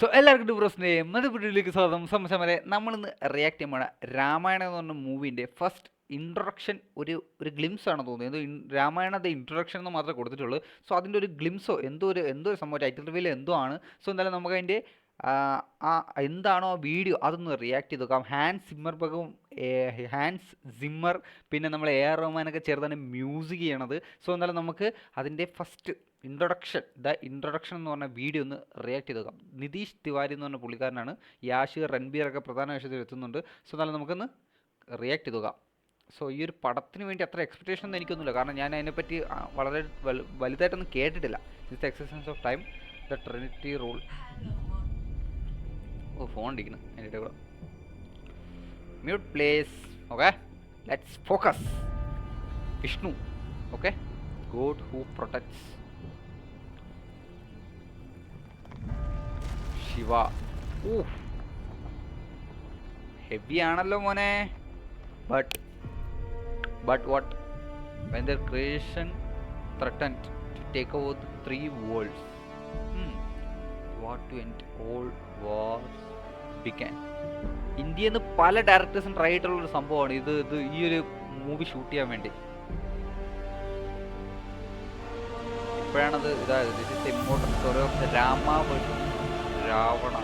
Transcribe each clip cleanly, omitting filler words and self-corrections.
So എല്ലാവർക്കും ഡിബ്രോസിൻ്റെ മറ്റു വീഡിയോയിലേക്ക് സ്വാഗതം. സമരെ നമ്മളിന്ന് റിയാക്ട് ചെയ്യുമ്പോൾ രാമായണം എന്ന് പറഞ്ഞ മൂവിൻ്റെ ഫസ്റ്റ് ഇൻട്രൊഡക്ഷൻ ഒരു ഗ്ലിംസ് ആണ് തോന്നുന്നത്. രാമായണത്തെ ഇൻട്രൊഡക്ഷൻ എന്ന് മാത്രമേ കൊടുത്തിട്ടുള്ളൂ. സോ അതിൻ്റെ ഒരു ഗ്ലിംസോ എന്തോ ഒരു സംഭവം ടൈറ്റിൽ റിവീൽ എന്തോ ആണ്. സോ എന്തായാലും നമുക്ക് അതിൻ്റെ ആ എന്താണോ ആ വീഡിയോ അതൊന്ന് റിയാക്ട് ചെയ്ത് നോക്കാം. ഹാൻസ് സിമ്മർ പിന്നെ നമ്മൾ AR റഹ്മാനൊക്കെ ചേർത്താണ് മ്യൂസിക് ചെയ്യണത്. സോ എന്തായാലും നമുക്ക് അതിൻ്റെ ഫസ്റ്റ് ഇൻട്രൊഡക്ഷൻ എന്ന് പറഞ്ഞ വീഡിയോ ഒന്ന് റിയാക്ട് ചെയ്ത് നോക്കാം. നിതീഷ് തിവാരി എന്ന് പറഞ്ഞ പുള്ളിക്കാരനാണ്. യാഷ് രൺബീർ ഒക്കെ പ്രധാന വേഷത്തിൽ എത്തുന്നുണ്ട്. സോ എന്നാലും നമുക്കൊന്ന് റിയാക്ട് ചെയ്ത് നോക്കാം. സോ ഈ ഒരു പടത്തിന് വേണ്ടി അത്ര എക്സ്പെക്ടേഷൻ ഒന്നും എനിക്കൊന്നുമില്ല, കാരണം ഞാൻ അതിനെപ്പറ്റി വളരെ വലുതായിട്ടൊന്നും കേട്ടിട്ടില്ല. It's essence of time, the trinity rule. Phone ഇരിക്കുന്നു എൻ്റെ കൂടെ. Mute please. Okay, let's focus. Vishnu, okay, god who protects. Shiva, heavy ആണല്ലോ മോനെ. But what when their creation threatened to take over the three worlds, what to end all wars began. ഇന്ത്യയിൽ നിന്ന് പല ഡയറക്ടേഴ്സും try ആയിട്ടുള്ളൊരു സംഭവമാണ് ഇത് ഈ ഒരു മൂവി ഷൂട്ട് ചെയ്യാൻ വേണ്ടി. ഇപ്പോഴാണത് ഇതായത്. This is important story of Rama versus Ravana.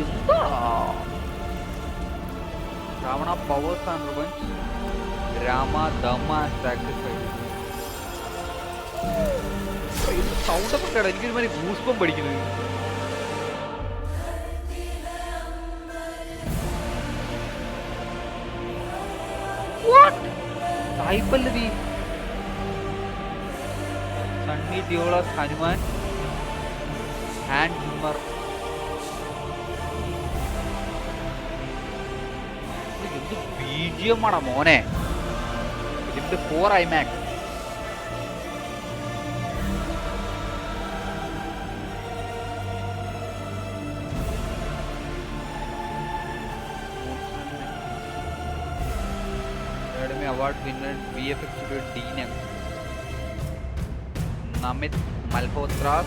എന്താ Ravana powers and revenge, Rama dharma and sacrifice. Sound ഒക്കെ കേട്ടോ, എനിക്കൊരുമാതിരി ഗൂസ്ബം പഠിക്കുന്നത്. Sai Pallavi, Sunny Deol, Hanuman, Hans Zimmer. എന്ത് BGM ആണോ മോനെ. ഇതിന്റെ 4 IMAX. Academy Award winner VFX studio DNM, Namit Malhotra.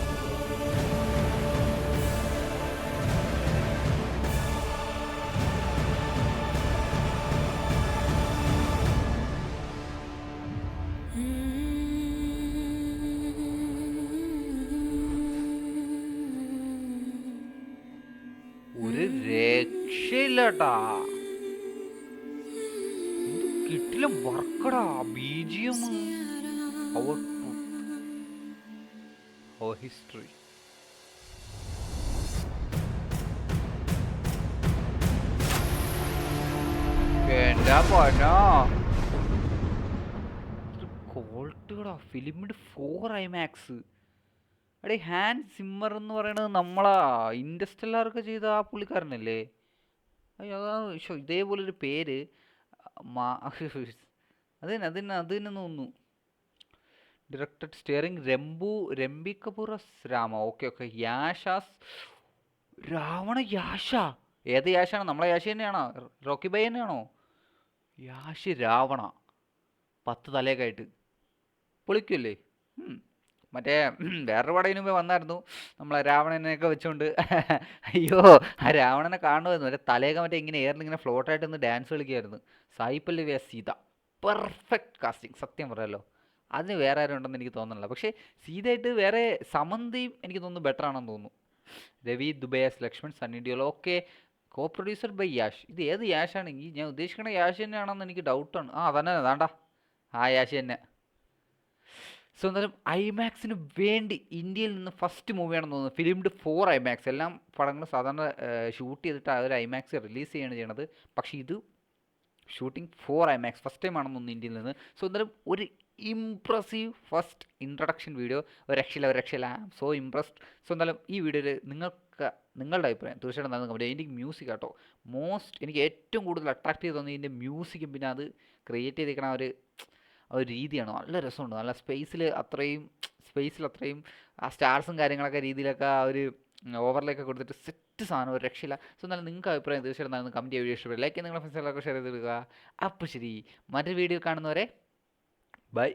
ഒരു രക്ഷയില്ലട്ടാ, കിട്ടില്ല വർക്കടാ. BGM, our history. എന്താ പറഞ്ഞോ ക്വാളിറ്റികളാ. ഫിലിമിൻ്റെ 4 IMAX. അടേ ഹാൻഡ് സിമ്മർ എന്ന് പറയുന്നത് നമ്മളാ ഇൻഡസ്റ്റെല്ലാറൊക്കെ ചെയ്ത ആ പുള്ളിക്കാരനല്ലേ? അയ്യോ അതാ ഇതേപോലൊരു പേര്. അത് തന്നെ തോന്നുന്നു. Directed starring Ranbir Kapoor Rama. Okay. Yash as Ravana. ഏത് യാഷാണ്? നമ്മളെ യാഷി തന്നെയാണോ? റോക്കി ബൈ തന്നെയാണോ? യാഷി രാവണ 10 തലയൊക്കെ ആയിട്ട് പൊളിക്കുമല്ലേ? മറ്റേ വേറൊരു പടം മുമ്പേ വന്നായിരുന്നു, നമ്മളെ രാവണനെയൊക്കെ വെച്ചുകൊണ്ട്. അയ്യോ, ആ രാവണനെ കാണുമായിരുന്നു. മറ്റേ തലയൊക്കെ മറ്റേ ഇങ്ങനെ എയറിലിങ്ങനെ ഫ്ലോട്ടായിട്ട് ഒന്ന് ഡാൻസ് കളിക്കുമായിരുന്നു. സായി പല്ലവി സീത, പെർഫെക്റ്റ് കാസ്റ്റിംഗ്. സത്യം പറയാമല്ലോ, അതിന് വേറെ ആരും ഉണ്ടെന്ന് എനിക്ക് തോന്നുന്നില്ല. പക്ഷേ സീതയായിട്ട് വേറെ സമന്തയും എനിക്ക് തോന്നുന്നു ബെറ്റർ ആണെന്ന് തോന്നുന്നു. Ravi Dubey as Lakshman, Sunny Deol. Okay, co producer by Yash. ഇത് ഏത് യാഷാണ്? ഈ ഞാൻ ഉദ്ദേശിക്കണ യാഷ് തന്നെയാണെന്ന് എനിക്ക് ഡൗട്ടാണ്. അതന്നെ വേണ്ട, ആ യാഷ് തന്നെ. സോ എന്തായാലും IMAXന് വേണ്ടി ഇന്ത്യയിൽ നിന്ന് ഫസ്റ്റ് മൂവിയാണെന്ന് തോന്നുന്നു. ഫിലിംഡ് 4 IMAX. എല്ലാം പടങ്ങൾ സാധാരണ ഷൂട്ട് ചെയ്തിട്ട് ആ ഒരു IMAX റിലീസ് ചെയ്യണത്. പക്ഷേ ഇത് ഷൂട്ടിംഗ് 4 IMAX ഫസ്റ്റ് ടൈം ആണെന്ന് തോന്നുന്നു ഇന്ത്യയിൽ നിന്ന്. സോ എന്തായാലും ഒരു ഇംപ്രസീവ് ഫസ്റ്റ് ഇൻട്രൊഡക്ഷൻ വീഡിയോ. ഒരു രക്ഷയില്ല. So impressed. സോ എന്തായാലും ഈ വീഡിയോയിൽ നിങ്ങളുടെ അഭിപ്രായം തീർച്ചയായിട്ടും നൽകും. അതിൻ്റെ മ്യൂസിക് കേട്ടോ എനിക്ക് ഏറ്റവും കൂടുതൽ അട്രാക്ട് ചെയ്ത് തോന്നി ഇതിൻ്റെ മ്യൂസിക്കും പിന്നെ അത് ക്രിയേറ്റ് ചെയ്തിരിക്കണ ഒരു രീതിയാണ്. നല്ല രസമുണ്ട്. നല്ല സ്പേസിൽ അത്രയും ആ സ്റ്റാർസും കാര്യങ്ങളൊക്കെ രീതിയിലൊക്കെ ആ ഒരു ഓവറിലേക്ക് കൊടുത്തിട്ട് സെറ്റ് സാധനം, ഒരു രക്ഷയില്ല. സോ എന്നാലും നിങ്ങൾക്ക് അഭിപ്രായം തീർച്ചയായിട്ടും കമൻറ്റ് ചെയ്യുക. വീഡിയോ ഇഷ്ടപ്പെടുക, ലൈക്ക് നിങ്ങളുടെ ഫ്രണ്ട്സുകളൊക്കെ ഷെയർ ചെയ്ത് കൊടുക്കുക. അപ്പോൾ ശരി, മറ്റൊരു വീഡിയോ കാണുന്നവരെ ബൈ.